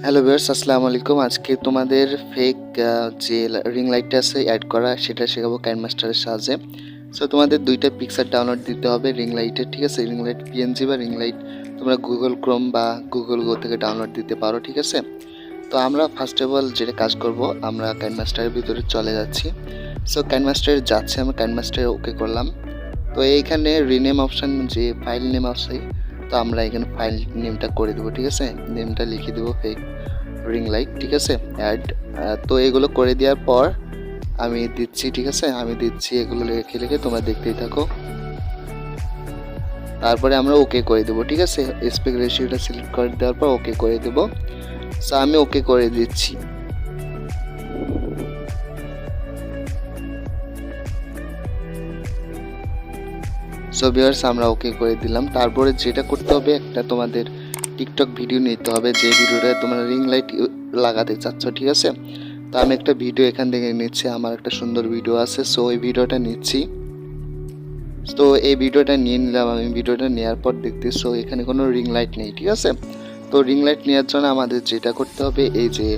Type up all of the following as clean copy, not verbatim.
Hello viewers, আসসালামু আলাইকুম। আজকে তোমাদের ফেক যে রিং লাইটটা আছে অ্যাড করা সেটা শেখাবো কাইনমাস্টারের সাহায্যে। সো তোমাদের দুইটা পিকচার ডাউনলোড দিতে হবে রিং লাইটের, ঠিক আছে? রিং লাইট পিএনজি বা রিং লাইট তোমরা গুগল ক্রোম বা গুগল গো থেকে ডাউনলোড দিতে পারো, ঠিক আছে? তো আমরা ফার্স্ট অফ অল যেটা কাজ করব, আমরা কাইনমাস্টারের ভিতরে চলে যাচ্ছি। সো কাইনমাস্টারে যাচ্ছে, আমরা কাইনমাস্টারে ওকে করলাম। তো এইখানে রিনেম অপশান যে ফাইল নেম আছে, তো আমরা এখানে ফাইল নেমটা করে দেবো, ঠিক আছে? নেমটা লিখে দেবো ফেক রিং লাইট, ঠিক আছে? অ্যাড। তো এগুলো করে দেওয়ার পর আমি দিচ্ছি, ঠিক আছে? আমি দিচ্ছি এগুলো লিখে লিখে, তোমরা দেখতেই থাকো। তারপরে আমরা ওকে করে দেবো, ঠিক আছে? এসপেক্ট রেশিওটা সিলেক্ট করে দেওয়ার পর ওকে করে দেবো। সো আমি ওকে করে দিচ্ছি। সো ভিউয়ার্স, আমরা ওকে করে দিলাম। তারপরে যেটা করতে হবে, একটা তোমাদের টিকটক ভিডিও নিতে হবে, যে ভিডিওটা তোমরা রিং লাইট লাগাতে চাচ্ছ, ঠিক আছে? তো আমি একটা ভিডিও এখান থেকে নিচ্ছি, আমার একটা সুন্দর ভিডিও আছে। সো এই ভিডিওটা নিচ্ছি। তো এই ভিডিওটা নিয়ে নিলাম আমি। ভিডিওটা নেওয়ার পর দেখতেছি এখানে কোনো রিং লাইট নেই, ঠিক আছে? তো রিং লাইট নেওয়ার জন্য আমাদের যেটা করতে হবে, এই যে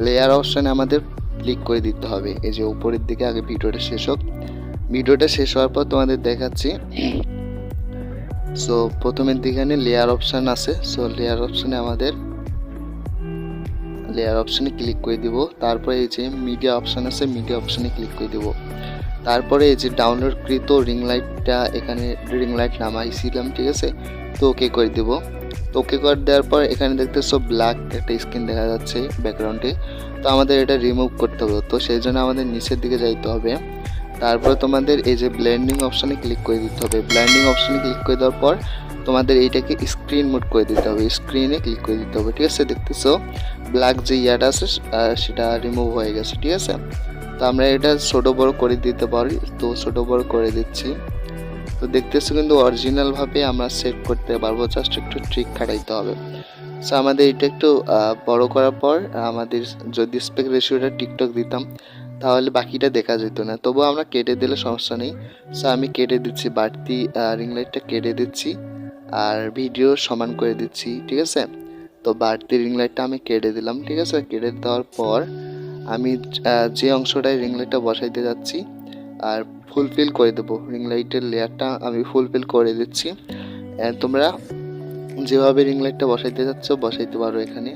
লেয়ার অপশানে আমাদের ক্লিক করে দিতে হবে। এই যে উপরের দিকে আগে ভিডিওটা শেষ হোক। ভিডিওটা শেষ হওয়ার পর তোমাদের দেখাচ্ছি। সো প্রথমের দিকে লেয়ার অপশান আছে। সো লেয়ার অপশানে ক্লিক করে দিব। তারপরে এই যে মিডিয়া অপশান আছে, মিডিয়া অপশানে ক্লিক করে দিব। তারপরে এই যে ডাউনলোডকৃত রিং লাইটটা, এখানে রিং লাইট নামাইছিলাম, ঠিক আছে? তো ওকে করে দিব। তো ওকে করে দেওয়ার পর এখানে দেখতেছো ব্ল্যাক একটা স্ক্রিন দেখা যাচ্ছে ব্যাকগ্রাউন্ডে। তো আমাদের এটা রিমুভ করতে হবে। তো সেই জন্য আমাদের নিচের দিকে যাইতে হবে। তারপরে তোমাদের এই যে ব্লেন্ডিং অপশানে ক্লিক করে দিতে হবে। ব্লেন্ডিং অপশানে ক্লিক করে দেওয়ার পর তোমাদের এইটাকে স্ক্রিন মোড করে দিতে হবে। স্ক্রিনে ক্লিক করে দিতে হবে, ঠিক আছে? দেখতেছো ব্ল্যাক যে ইয়াটা আছে সেটা রিমুভ হয়ে গেছে, ঠিক আছে? তো আমরা এটা ছোটো বড়ো করে দিতে পারি। তো ছোটো বড়ো করে দিচ্ছি। তো দেখতেছো কিন্তু অরিজিনালভাবে আমরা সেট করতে পারবো, জাস্ট একটু ট্রিক খাটাইতে হবে। সো আমাদের এটা একটু বড় করার পর আমাদের যদি এসপেক্ট রেশিওটা টিকটক দিতাম তাহলে বাকিটা দেখা যেত না। তবুও আমরা কেটে দিলে সমস্যা নেই। সো আমি কেটে দিচ্ছি, বাড়তি রিং লাইটটা কেটে দিচ্ছি আর ভিডিও সমান করে দিচ্ছি, ঠিক আছে? তো বাড়তি রিং লাইটটা আমি কেটে দিলাম, ঠিক আছে? কেটে দেওয়ার পর আমি যে অংশটায় রিং লাইটটা বসাইতে যাচ্ছি আর ফুলফিল করে দেবো, রিং লাইটের লেয়ারটা আমি ফুলফিল করে দিচ্ছি। তোমরা যেভাবে রিং লাইটটা বসাইতে যাচ্ছ বসাইতে পারো এখানে।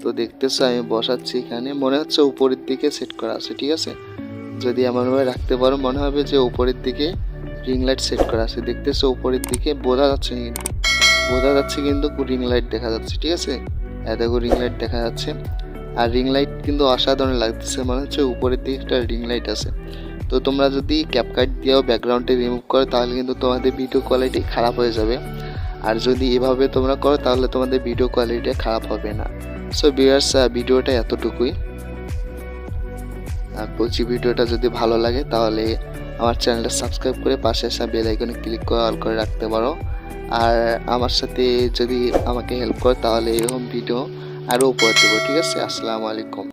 তো দেখতেছো আমি বসাচ্ছি, এখানে মনে হচ্ছে উপরের দিকে সেট করা আছে, ঠিক আছে? যদি এমনভাবে রাখতে পারো মনে হবে যে উপরের দিকে রিং লাইট সেট করা আছে। দেখতেছো উপরের দিকে বোঝা যাচ্ছে কিন্তু রিং লাইট দেখা যাচ্ছে, ঠিক আছে? দেখো রিং লাইট দেখা যাচ্ছে। আর রিং লাইট কিন্তু অসাধারণ লাগতেছে, মনে হচ্ছে উপরের দিকে একটা রিং লাইট আছে। তো তোমরা যদি ক্যাপকাট দিয়েও ব্যাকগ্রাউন্ডে রিমুভ করো তাহলে কিন্তু তোমাদের ভিডিও কোয়ালিটি খারাপ হয়ে যাবে। আর যদি এভাবে তোমরা করো তাহলে তোমাদের ভিডিও কোয়ালিটি খারাপ হবে না। সো ভিউয়ার্স, ভিডিওটা এতটুকুই। আর বলছি, ভিডিওটা যদি ভালো লাগে তাহলে আমার চ্যানেলটা সাবস্ক্রাইব করে পাশে আসা বেল আইকনে ক্লিক করে অল করে রাখতে পারো। আর আমার সাথে যদি আমাকে হেল্প করো তাহলে এরকম ভিডিও আরও উপহার দেবো, ঠিক আছে? আসসালামু আলাইকুম।